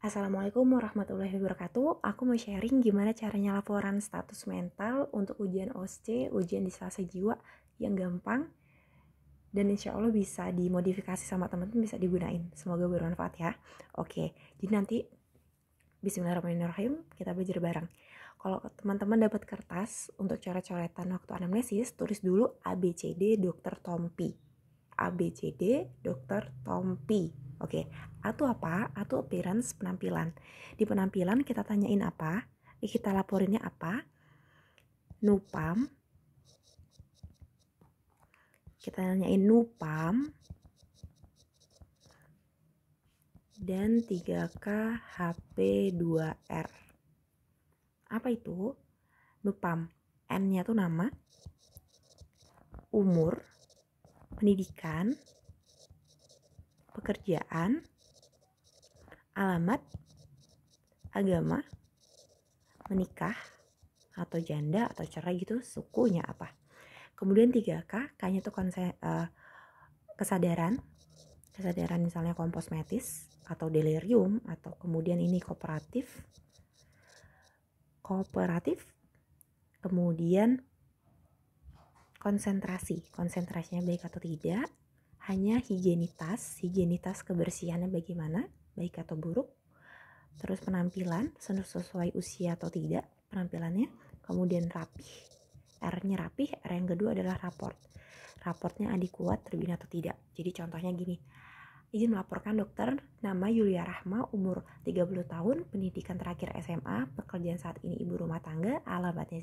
Assalamualaikum warahmatullahi wabarakatuh. Aku mau sharing gimana caranya laporan status mental untuk ujian OSCE, ujian disfase jiwa yang gampang dan insya Allah bisa dimodifikasi sama teman-teman, bisa digunain. Semoga bermanfaat ya. Oke, jadi nanti bismillahirrahmanirrahim kita belajar bareng. Kalau teman-teman dapat kertas untuk coret-coretan waktu anamnesis, tulis dulu ABCD Dr. Tompi. ABCD Dr. Tompi. Oke, A itu apa? A itu appearance, penampilan. Di penampilan kita tanyain apa? Kita laporinnya apa? Nupam. Kita tanyain Nupam. Dan 3K HP2R. Apa itu? Nupam. N-nya tuh nama, umur, pendidikan, pekerjaan, alamat, agama, menikah, atau janda, atau cerai gitu, sukunya apa. Kemudian 3K, K-nya tuh kesadaran misalnya komposmetis, atau delirium, atau kemudian ini kooperatif, kemudian konsentrasinya baik atau tidak, hanya higienitas kebersihannya bagaimana, baik atau buruk, terus penampilan sesuai usia atau tidak penampilannya, kemudian rapih, R-nya rapih, R yang kedua adalah raportnya adekuat, terbina atau tidak. Jadi contohnya gini, izin melaporkan dokter, nama Yulia Rahma, umur 30 tahun, pendidikan terakhir SMA, pekerjaan saat ini ibu rumah tangga, alamatnya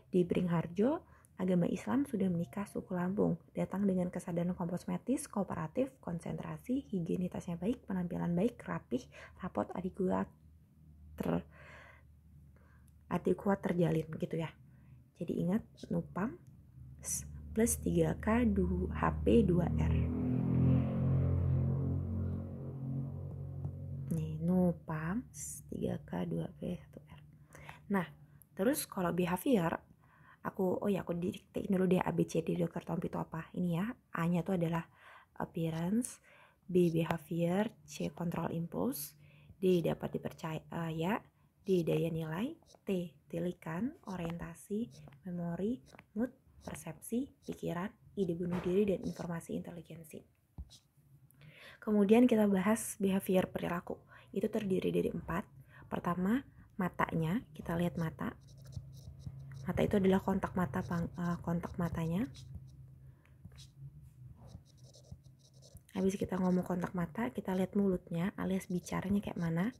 di Beringharjo, agama Islam, sudah menikah, suku Lampung, datang dengan kesadaran komposmetis, kooperatif, konsentrasi, higienitasnya baik, penampilan baik, rapih, rapot adekuat terjalin gitu ya. Jadi ingat, Nupam plus 3K HP2R. Nih, Nupam 3K 2P1R. Nah, terus kalau behavior, aku didiktein dulu deh ABCD Dr. Tompi itu apa. Ini ya, A-nya tuh adalah appearance, B behavior, C control impulse, D dapat dipercaya, D daya nilai, T tilikan, orientasi, memori, mood, persepsi, pikiran, ide bunuh diri, dan informasi inteligensi. Kemudian kita bahas behavior perilaku. Itu terdiri dari 4. Pertama, matanya, kita lihat mata. Mata itu adalah kontak matanya. Habis kita ngomong kontak mata, kita lihat mulutnya alias bicaranya kayak mana.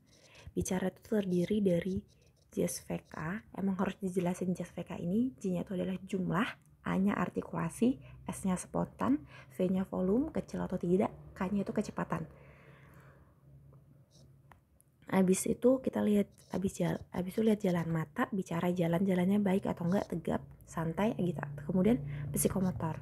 Bicara itu terdiri dari JSVK. Emang harus dijelasin JSVK ini. J-nya itu adalah jumlah, A-nya artikulasi, S-nya spontan, V-nya volume, kecil atau tidak, K-nya itu kecepatan. Habis itu kita lihat habis itu lihat jalan mata, bicara jalannya baik atau enggak, tegap, santai gitu. Kemudian psikomotor.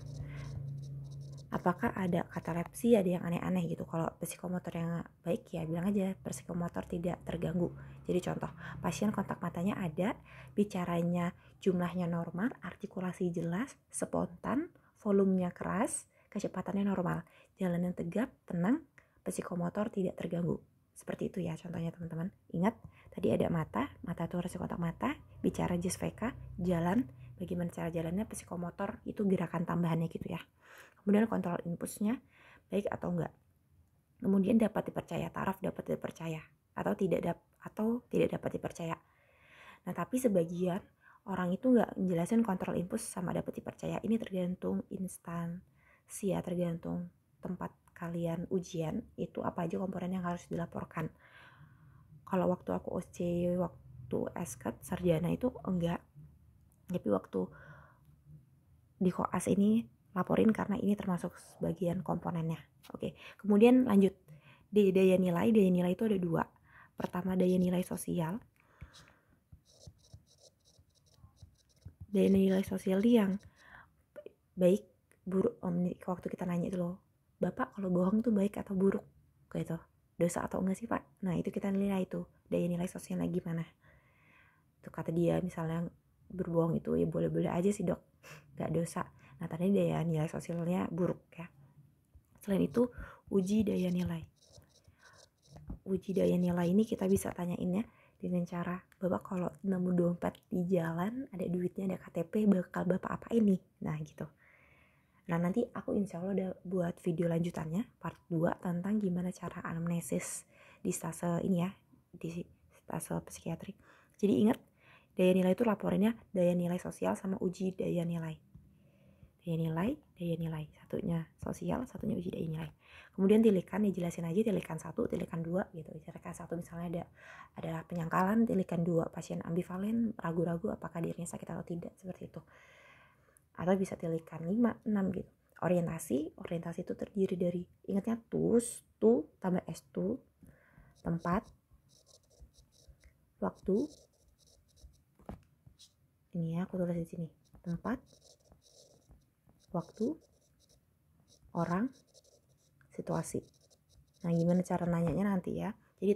Apakah ada katalepsi, ada yang aneh-aneh gitu. Kalau psikomotor yang baik ya bilang aja psikomotor tidak terganggu. Jadi contoh, pasien kontak matanya ada, bicaranya jumlahnya normal, artikulasi jelas, spontan, volumenya keras, kecepatannya normal, jalannya tegap, tenang, psikomotor tidak terganggu. Seperti itu ya contohnya teman-teman. Ingat, tadi ada mata itu harus kontak mata, bicara JSVK, jalan, bagaimana cara jalannya, psikomotor itu gerakan tambahannya gitu ya. Kemudian kontrol impulsnya baik atau enggak. Kemudian dapat dipercaya, taraf dapat dipercaya atau tidak dapat dipercaya. Nah, tapi sebagian orang itu enggak menjelaskan kontrol impuls sama dapat dipercaya. Ini tergantung instansi ya, tergantung tempat kalian ujian, itu apa aja komponen yang harus dilaporkan. Kalau waktu aku OSCE, waktu SKET, sarjana itu enggak. Tapi waktu di koas ini laporin karena ini termasuk sebagian komponennya. Oke, kemudian lanjut. Daya nilai itu ada 2. Pertama, daya nilai sosial. Daya nilai sosial yang baik, buruk. Waktu kita nanya itu loh, Bapak kalau bohong tuh baik atau buruk? Gitu. Dosa atau enggak sih Pak? Nah, itu kita nilai itu. Daya nilai sosialnya gimana? Tuh kata dia misalnya berbohong itu ya boleh-boleh aja sih dok, gak dosa. Nah, tadi daya nilai sosialnya buruk ya. Selain itu, uji daya nilai. uji daya nilai ini kita bisa tanyainnya dengan cara, Bapak kalau nemu dompet di jalan, ada duitnya, ada KTP, bakal Bapak apa ini? Nah gitu. Nah nanti aku insya Allah udah buat video lanjutannya part 2 tentang gimana cara anamnesis di stase ini ya, di stase psikiatri. Jadi ingat, daya nilai itu laporannya daya nilai sosial sama uji daya nilai. Daya nilai, satunya sosial, satunya uji daya nilai. Kemudian tilikan, dijelasin aja tilikan 1, tilikan 2 gitu. Tilikan 1 misalnya ada penyangkalan, tilikan 2 pasien ambivalen, ragu-ragu apakah dirinya sakit atau tidak, seperti itu. Atau bisa tilikan 5, 6 gitu. Orientasi itu terdiri dari, ingatnya TUS, tu tambah S2, tempat, waktu. Ini ya aku tulis di sini. Tempat, waktu, orang, situasi. Nah, gimana cara nanyanya nanti ya. Jadi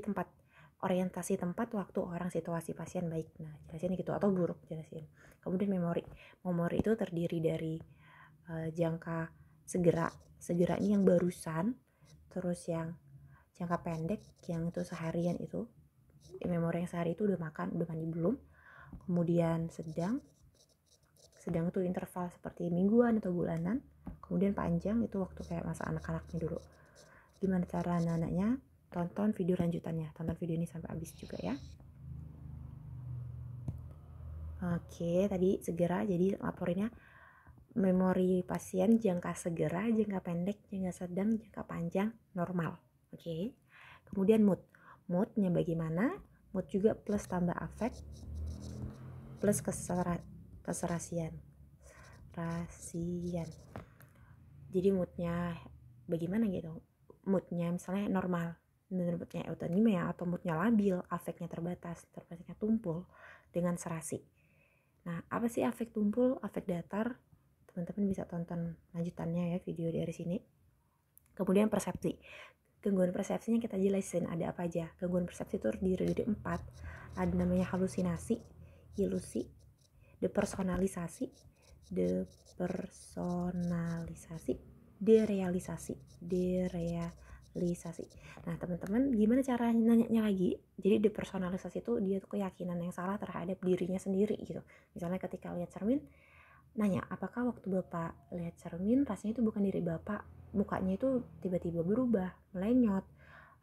orientasi tempat, waktu, orang, situasi, pasien baik. Nah, jelasin gitu atau buruk jelasin. Kemudian memori itu terdiri dari jangka segera ini yang barusan, terus yang jangka pendek yang itu seharian itu, memori yang sehari itu udah makan, udah mandi belum. Kemudian sedang itu interval seperti mingguan atau bulanan. Kemudian panjang itu waktu kayak masa anak-anaknya dulu. Gimana cara nananya? Tonton video lanjutannya, tonton video ini sampai habis juga ya. Oke, tadi segera, jadi laporinnya memori pasien jangka segera, jangka pendek, jangka sedang, jangka panjang, normal. Oke. Kemudian moodnya bagaimana? Mood juga plus tambah afek plus keserasian. Jadi moodnya bagaimana gitu? Moodnya misalnya normal, moodnya eutonimia atau moodnya labil, afeknya terbatasnya tumpul dengan serasi. Nah, apa sih afek tumpul, afek datar? Teman-teman bisa tonton lanjutannya ya, video dari sini. Kemudian persepsi. Gangguan persepsinya kita jelasin ada apa aja. Gangguan persepsi itu terdiri dari 4. Ada namanya halusinasi, ilusi, depersonalisasi, derealisasi. Nah teman-teman, gimana cara nanyanya lagi? Jadi depersonalisasi itu dia tuh keyakinan yang salah terhadap dirinya sendiri gitu. Misalnya ketika lihat cermin, nanya apakah waktu Bapak lihat cermin rasanya itu bukan diri Bapak, mukanya itu tiba-tiba berubah, melenyot,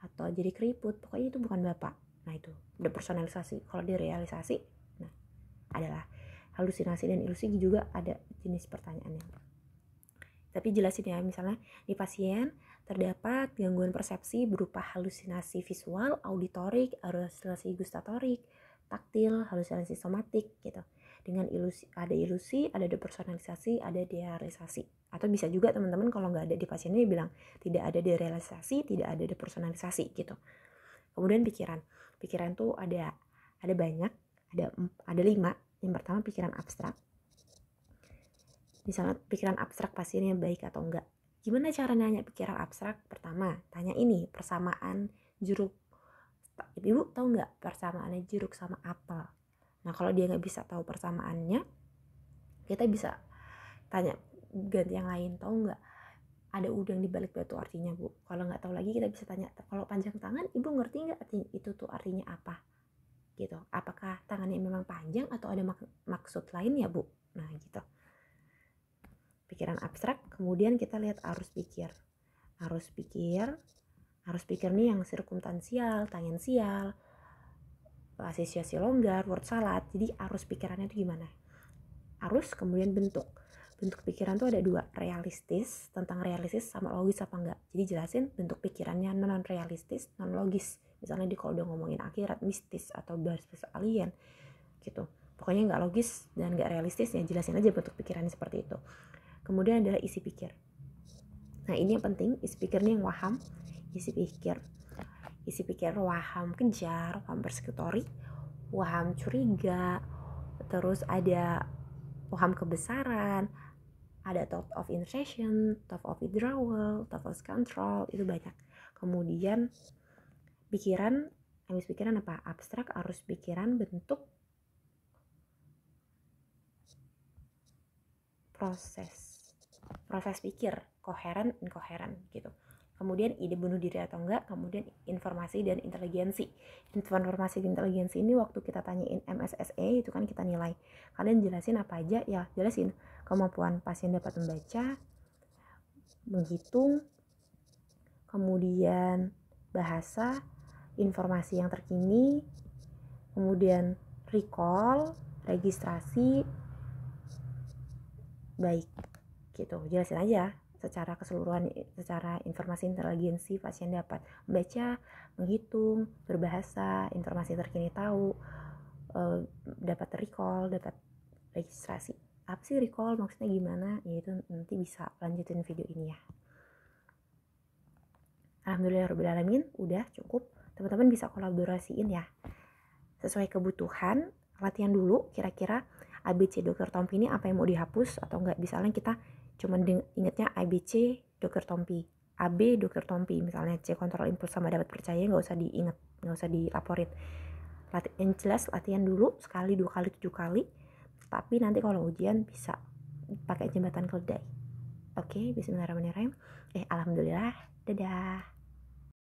atau jadi keriput, pokoknya itu bukan Bapak. Nah itu depersonalisasi. Kalau derealisasi, nah adalah halusinasi dan ilusi juga ada jenis pertanyaannya. Tapi jelasin ya, misalnya di pasien terdapat gangguan persepsi berupa halusinasi visual, auditorik, halusinasi gustatorik, taktil, halusinasi somatik gitu. Dengan ilusi, ada depersonalisasi, ada derealisasi. Atau bisa juga teman-teman kalau nggak ada di pasien ini bilang tidak ada derealisasi, tidak ada depersonalisasi gitu. Kemudian pikiran tuh ada banyak, ada 5. Yang pertama pikiran abstrak. Misalnya pikiran abstrak pasiennya baik atau enggak. Gimana cara nanya pikiran abstrak? Pertama, tanya ini, persamaan jeruk. Ibu tahu nggak persamaannya jeruk sama apel? Nah kalau dia nggak bisa tahu persamaannya, kita bisa tanya ganti yang lain, tahu nggak ada udang di balik batu artinya Bu? Kalau nggak tahu lagi kita bisa tanya, kalau panjang tangan ibu ngerti nggak itu tuh artinya apa? Gitu. Apakah tangannya memang panjang atau ada maksud lain ya Bu? Nah gitu. Pikiran abstrak. Kemudian kita lihat arus pikir nih yang sirkumstansial, tangensial, asosiasi longgar, word salad. Jadi arus pikirannya itu gimana? Arus, kemudian bentuk pikiran tuh ada 2, realistis, tentang realistis sama logis apa enggak. Jadi jelasin bentuk pikirannya non realistis, non logis. Misalnya kalau udah ngomongin akhirat, mistis atau bahas alien gitu, pokoknya nggak logis dan nggak realistis ya, jelasin aja bentuk pikirannya seperti itu. Kemudian adalah isi pikir. Nah ini yang penting, isi pikir nih yang waham. Isi pikir waham kejar, waham persekutori, waham curiga, terus ada waham kebesaran, ada thought of insertion, thought of withdrawal, thought of control, itu banyak. Kemudian pikiran apa? Abstrak, arus pikiran, bentuk, proses pikir, koheren, inkoheren gitu. kemudian ide bunuh diri atau enggak, kemudian informasi dan inteligensi. Informasi dan inteligensi ini waktu kita tanyain MSSE itu kan kita nilai. Kalian jelasin apa aja? Ya, jelasin kemampuan pasien dapat membaca, menghitung, kemudian bahasa, informasi yang terkini, kemudian recall, registrasi, baik gitu. Jelasin aja secara keseluruhan, secara informasi inteligensi pasien dapat membaca, menghitung, berbahasa, informasi terkini tahu, dapat recall, dapat registrasi. Apa sih recall, maksudnya gimana? Ya itu nanti bisa lanjutin video ini ya. Alhamdulillahirrahmanirrahim, udah cukup. Teman-teman bisa kolaborasiin ya sesuai kebutuhan. Latihan dulu kira-kira ABC Dr. Tompi ini apa yang mau dihapus atau enggak. Misalnya kita cuma ingetnya ABC Dr. Tompi, AB Dr. Tompi, misalnya C kontrol impuls sama dapat percaya, nggak usah diinget, nggak usah dilaporin. Yang jelas latihan dulu sekali, 2 kali, 7 kali, tapi nanti kalau ujian bisa pakai jembatan keledai. Oke, bismillahirrahmanirrahim. Alhamdulillah, dadah.